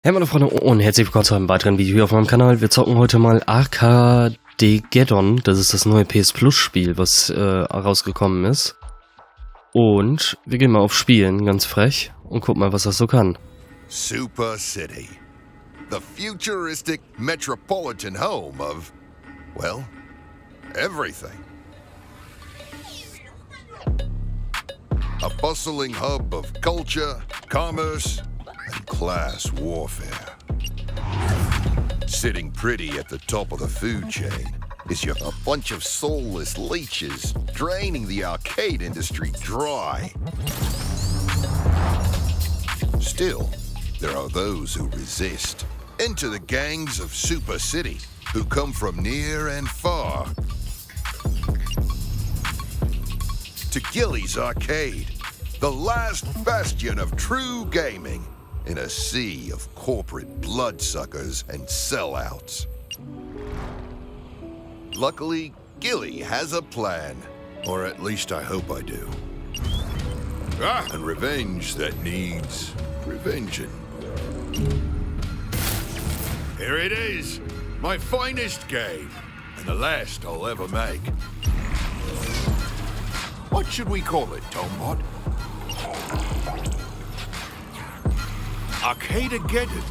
Hey meine Freunde und herzlich willkommen zu einem weiteren Video hier auf meinem Kanal. Wir zocken heute mal Arcadegeddon. Das ist das neue PS Plus Spiel, was rausgekommen ist. Und wir gehen mal auf Spielen, ganz frech, und gucken mal, was das so kann. Super City. The futuristic metropolitan home of, well, everything. A bustling hub of culture, commerce, and class warfare. Sitting pretty at the top of the food chain is a bunch of soulless leeches draining the arcade industry dry. Still, there are those who resist. Enter the gangs of Super City, who come from near and far. To Gilly's Arcade, the last bastion of true gaming in a sea of corporate bloodsuckers and sellouts. Luckily, Gilly has a plan, or at least I hope I do. And revenge that needs revenging. Here it is, my finest game, and the last I'll ever make. What should we call it, Tombot? Arcadegeddon.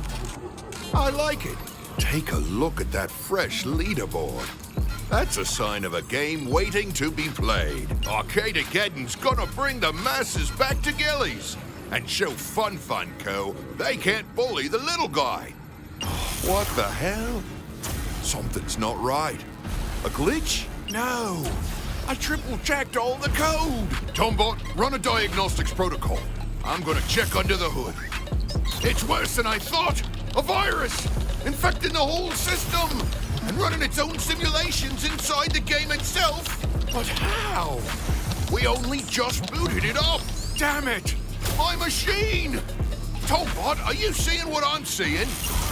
I like it. Take a look at that fresh leaderboard. That's a sign of a game waiting to be played. Arcadegeddon's gonna bring the masses back to Gilly's and show FunFUNco they can't bully the little guy. What the hell? Something's not right. A glitch? No. I triple-checked all the code. Tombot, run a diagnostics protocol. I'm gonna check under the hood. It's worse than I thought! A virus! Infecting the whole system! And running its own simulations inside the game itself! But how? We only just booted it up! Damn it! My machine! Tombot, are you seeing what I'm seeing?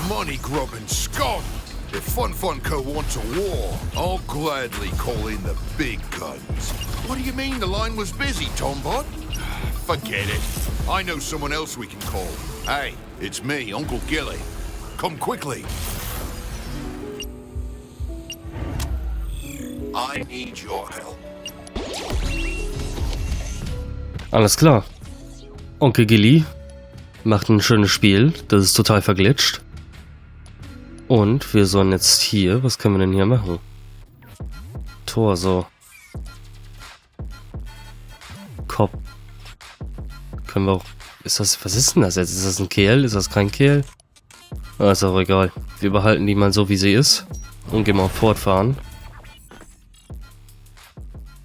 Money-grubbing scum! If FunFUNco wants a war, I'll gladly call in the big guns. What do you mean the line was busy, Tombot? Forget it. I know someone else we can call. Hey, it's me, Onkel Gilly. Come quickly. I need your help. Alles klar. Onkel Gilly macht ein schönes Spiel. Das ist total verglitscht. Und wir sollen jetzt hier... Was können wir denn hier machen? Torso. Kopf. Können wir auch... Ist das... Was ist denn das jetzt? Ist das ein Kerl? Ist das kein Kerl? Ah, ist auch egal. Wir behalten die mal so, wie sie ist. Und gehen mal auf Fortfahren.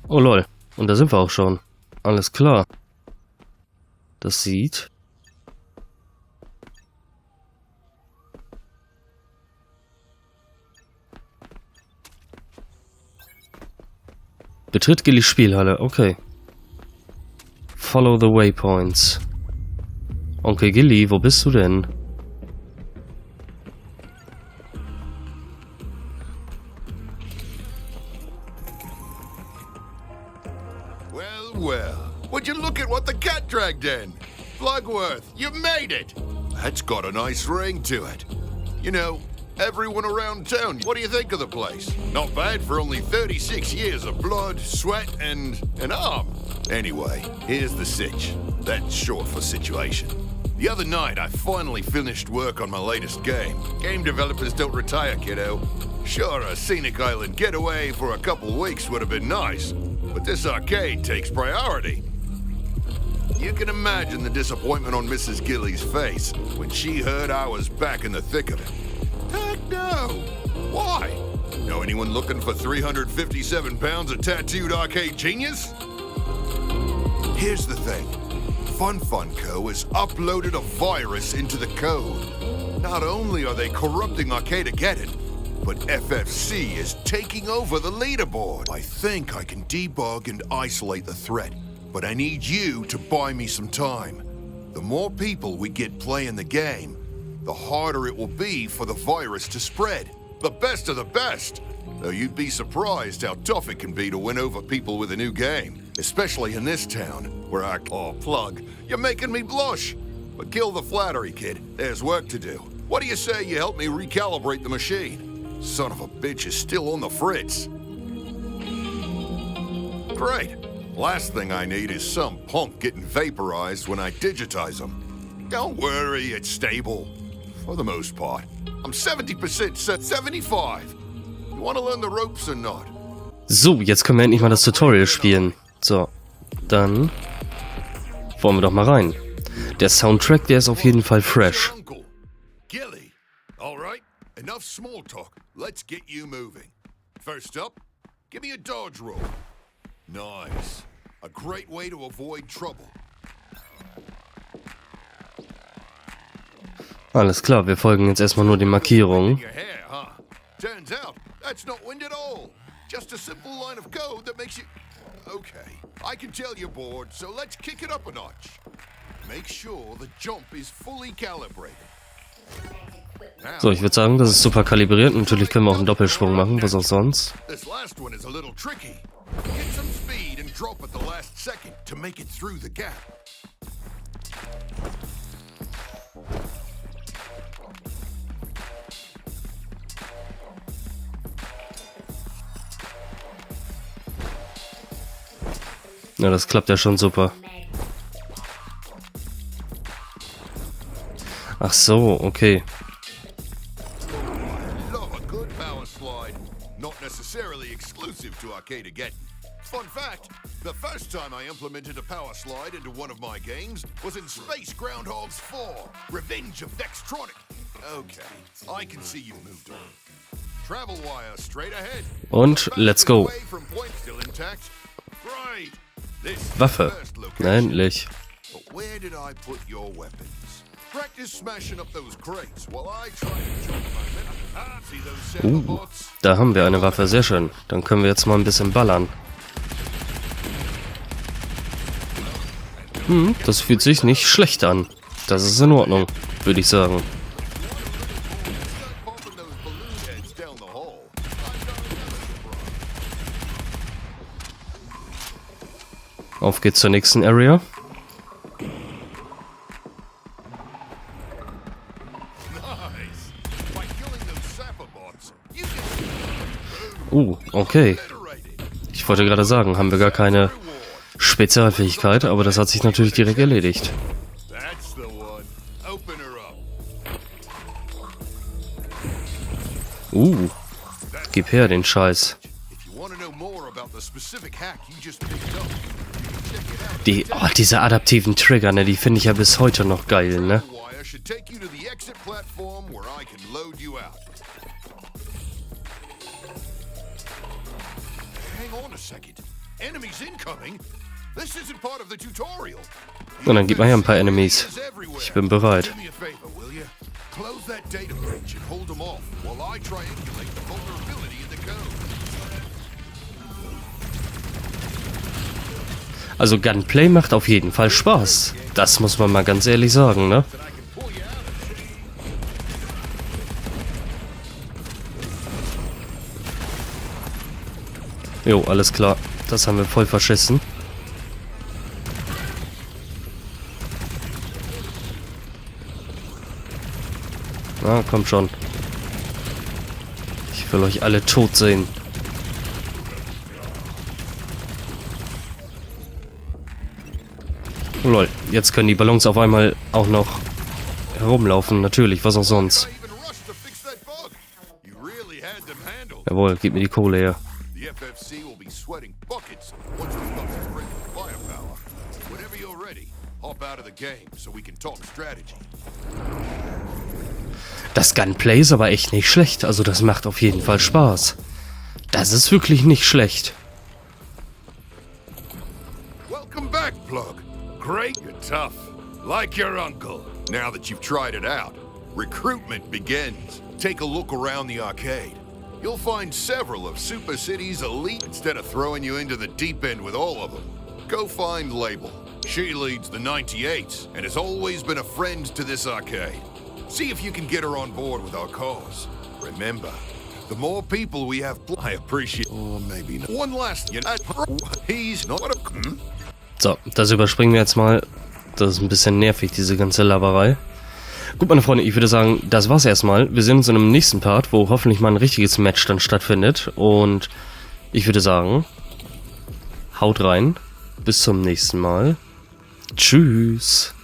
Oh lol. Und da sind wir auch schon. Alles klar. Das sieht... Betritt Gillys Spielhalle, okay. Follow the waypoints. Onkel Gilly, wo bist du denn? Well, well. Would you look at what the cat dragged in? Flugworth, you made it! That's got a nice ring to it. You know, everyone around town, what do you think of the place? Not bad for only 36 years of blood, sweat, and an arm. Anyway, here's the sitch. That's short for situation. The other night, I finally finished work on my latest game. Game developers don't retire, kiddo. Sure, a scenic island getaway for a couple weeks would have been nice, but this arcade takes priority. You can imagine the disappointment on Mrs. Gilly's face when she heard I was back in the thick of it. Heck no! Why? Know anyone looking for 357 pounds of tattooed arcade genius? Here's the thing. FunFUNco has uploaded a virus into the code. Not only are they corrupting Arcadegeddon, but FFC is taking over the leaderboard. I think I can debug and isolate the threat, but I need you to buy me some time. The more people we get playing the game, the harder it will be for the virus to spread. The best of the best. Though you'd be surprised how tough it can be to win over people with a new game. Especially in this town, where oh, plug, you're making me blush. But kill the flattery, kid. There's work to do. What do you say you help me recalibrate the machine? Son of a bitch is still on the fritz. Great. Last thing I need is some punk getting vaporized when I digitize them. Don't worry, it's stable. For the most part. I'm 70% set 75. You want to learn the ropes or not? So, jetzt können wir endlich mal das Tutorial spielen. So, dann wollen wir doch mal rein. Der Soundtrack, der ist auf jeden Fall fresh. Onkel Gilly. All right, enough small talk. Let's get you moving. First up, give me a dodge roll. Nice. A great way to avoid trouble. Alles klar, wir folgen jetzt erstmal nur den Markierungen. Your hair, huh? Turns out that's not wind at all. Just a simple line of code that makes you... Okay, I can tell you're bored, so let's kick it up a notch. Make sure the jump is fully calibrated. So, ich würde sagen, das ist super kalibriert. Natürlich können wir auch einen Doppelsprung machen, was auch sonst. This last one is a little tricky. Get some speed and drop at the last second to make it through the gap. Ja, das klappt ja schon super. Ach so, okay. Love a good power slide. Not necessarily exclusive to Arcadegeddon. Fun fact, the first time I implemented a power slide into one of my games was in Space Groundhogs 4, Revenge of Dextronic. Okay, I can see you've moved on. Travel wire straight ahead. Und let's go. Right. Waffe. Na, endlich. But where did I put your weapons? Practice smashing up those crates while I try to jump my see those sailboats? Da haben wir eine Waffe, sehr schön. Dann können wir jetzt mal ein bisschen ballern. Das fühlt sich nicht schlecht an. Das ist in Ordnung, würde ich sagen. Auf geht's zur nächsten Area. Okay. Ich wollte gerade sagen, haben wir gar keine Spezialfähigkeit, aber das hat sich natürlich direkt erledigt. Gib her den Scheiß. Diese adaptiven Trigger, ne, die finde ich ja bis heute noch geil, ne? Und dann gib mal her ein paar Enemies. Ich bin bereit. Also Gunplay macht auf jeden Fall Spaß. Das muss man mal ganz ehrlich sagen, ne? Jo, alles klar. Das haben wir voll verschissen. Na, kommt schon. Ich will euch alle tot sehen. Lol, jetzt können die Ballons auf einmal auch noch herumlaufen. Natürlich, was auch sonst. Jawohl, gib mir die Kohle her. Das Gunplay ist aber echt nicht schlecht. Also das macht auf jeden Fall Spaß. Das ist wirklich nicht schlecht. Welcome back, Plug. Great, you're tough. Like your uncle. Now that you've tried it out, recruitment begins. Take a look around the arcade. You'll find several of Super City's elite instead of throwing you into the deep end with all of them. Go find Label. She leads the 98s and has always been a friend to this arcade. See if you can get her on board with our cause. Remember, the more people we have, I appreciate. Or maybe not. One last, he's not a. So, das überspringen wir jetzt mal. Das ist ein bisschen nervig, diese ganze Laberei. Gut, meine Freunde, ich würde sagen, das war's erstmal. Wir sehen uns in einem nächsten Part, wo hoffentlich mal ein richtiges Match dann stattfindet. Und ich würde sagen, haut rein. Bis zum nächsten Mal. Tschüss.